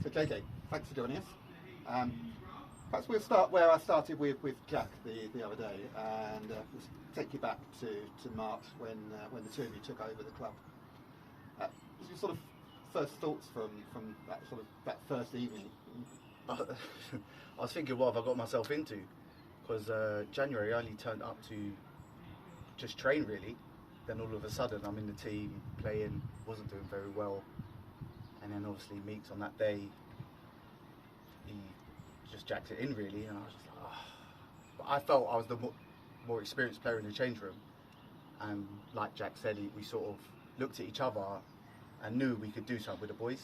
So JJ, thanks for joining us. Perhaps we'll start where I started with Jack the other day, and we'll take you back to March when the two of you took over the club. What was your sort of first thoughts from that first evening? I was thinking, what have I got myself into? Because January I only turned up to just train really. Then all of a sudden I'm in the team playing, wasn't doing very well, and then obviously Meeks on that day, he just jacked it in really, and I was just like, oh. But I felt I was the more experienced player in the change room, and like Jack said, we sort of looked at each other and knew we could do something with the boys.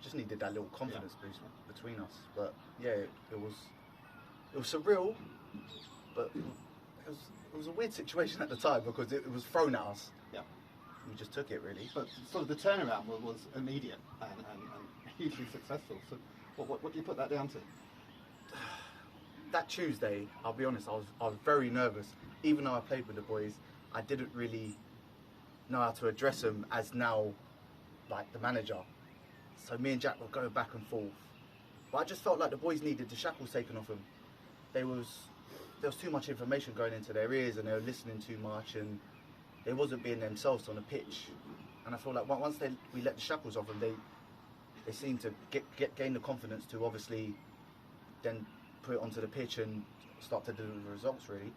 Just needed that little confidence boost between us. But yeah, it was surreal, but it was a weird situation at the time because it was thrown at us. Yeah. We just took it really. But sort of the turnaround was immediate and hugely successful. So what do you put that down to? That Tuesday, I'll be honest, I was very nervous. Even though I played with the boys, I didn't really know how to address them as now, like the manager. So me and Jack were going back and forth. But I just felt like the boys needed the shackles taken off them. There was too much information going into their ears, and they were listening too much, and they wasn't being themselves on the pitch. And I feel like once we let the shackles off them, they seemed to gain the confidence to obviously then put it onto the pitch and start to deliver results really.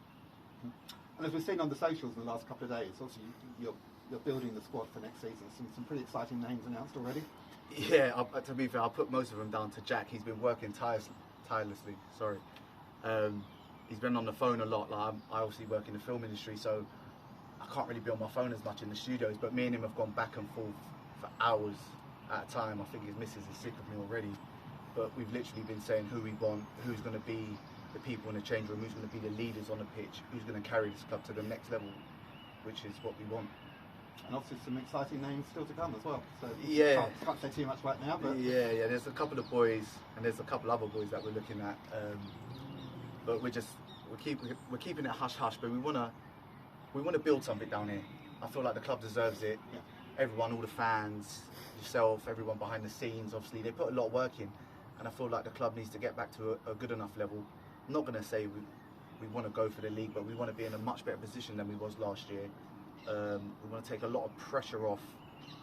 And as we've seen on the socials in the last couple of days, obviously you're building the squad for next season. Some pretty exciting names announced already. Yeah, to be fair, I'll put most of them down to Jack. He's been working tirelessly. Sorry. He's been on the phone a lot. Like, I obviously work in the film industry, so I can't really be on my phone as much in the studios, but me and him have gone back and forth for hours at a time. I think his missus is sick of me already, but we've literally been saying who we want, who's going to be the people in the change room, who's going to be the leaders on the pitch, who's going to carry this club to the next level, which is what we want. And obviously some exciting names still to come as well. So yeah, can't say too much right now, but yeah. There's a couple of boys, and there's a couple other boys that we're looking at. But we're keeping it hush hush. But we wanna build something down here. I feel like the club deserves it. Yeah. Everyone, all the fans, yourself, everyone behind the scenes. Obviously, they put a lot of work in, and I feel like the club needs to get back to a good enough level. I'm not gonna say we want to go for the league, but we want to be in a much better position than we was last year. We want to take a lot of pressure off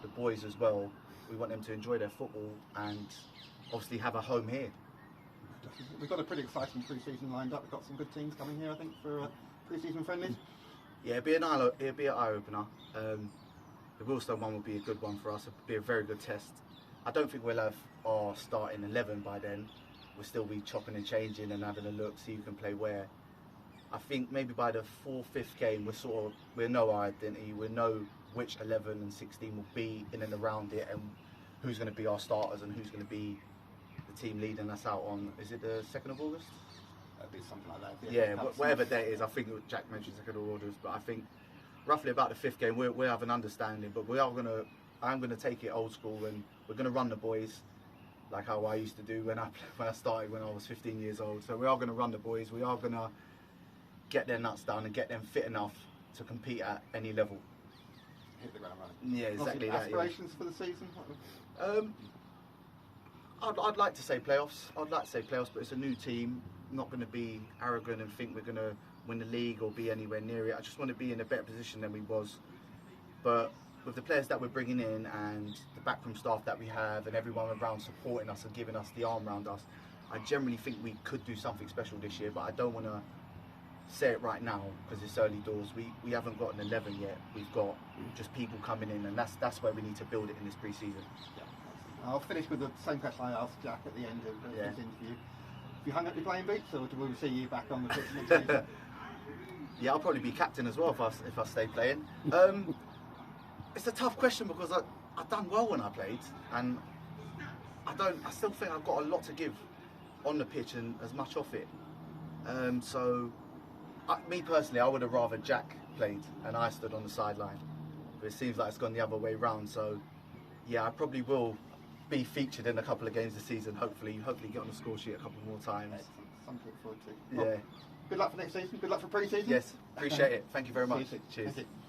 the boys as well. We want them to enjoy their football and obviously have a home here. We've got a pretty exciting pre-season lined up. We've got some good teams coming here, I think, for pre-season friendlies. Yeah, it'll be an eye-opener. The Wilstone one will be a good one for us. It'll be a very good test. I don't think we'll have our starting 11 by then. We'll still be chopping and changing and having a look, see who can play where. I think maybe by the 4th, 5th game, we'll know our identity. We'll know which 11 and 16 will be in and around it, and who's going to be our starters and who's going to be the team leading us out on. Is it the 2nd of August? That'd be something like that. Yeah, whatever day it is. I think Jack mentioned 2nd of August, but I think roughly about the 5th game we'll have an understanding. But I'm going to take it old school, and we're going to run the boys like how I used to do when I started when I was 15 years old. So we are going to run the boys. We are going to get their nuts down and get them fit enough to compete at any level. Hit the ground running. Yeah, exactly that. Aspirations for the season? I'd like to say playoffs. But it's a new team. I'm not going to be arrogant and think we're going to win the league or be anywhere near it. I just want to be in a better position than we was. But with the players that we're bringing in and the backroom staff that we have and everyone around supporting us and giving us the arm around us, I generally think we could do something special this year. But I don't want to say it right now because it's early doors. We haven't got an 11 yet. We've got just people coming in, and that's where we need to build it in this pre-season. Yeah. I'll finish with the same question I asked Jack at the end of this interview. Have you hung up your playing boots, or will we see you back on the pitch next season? Yeah, I'll probably be captain as well if I stay playing. It's a tough question because I've done well when I played, and I still think I've got a lot to give on the pitch and as much off it. So me personally, I would have rather Jack played and I stood on the sideline. But it seems like it's gone the other way round. So yeah, I probably will be featured in a couple of games this season. Hopefully get on the score sheet a couple more times. Excellent. Something to look forward to. Yeah. Well, good luck for next season. Good luck for pre-season. Yes, appreciate it. Thank you very much. See you soon. Cheers. Thank you.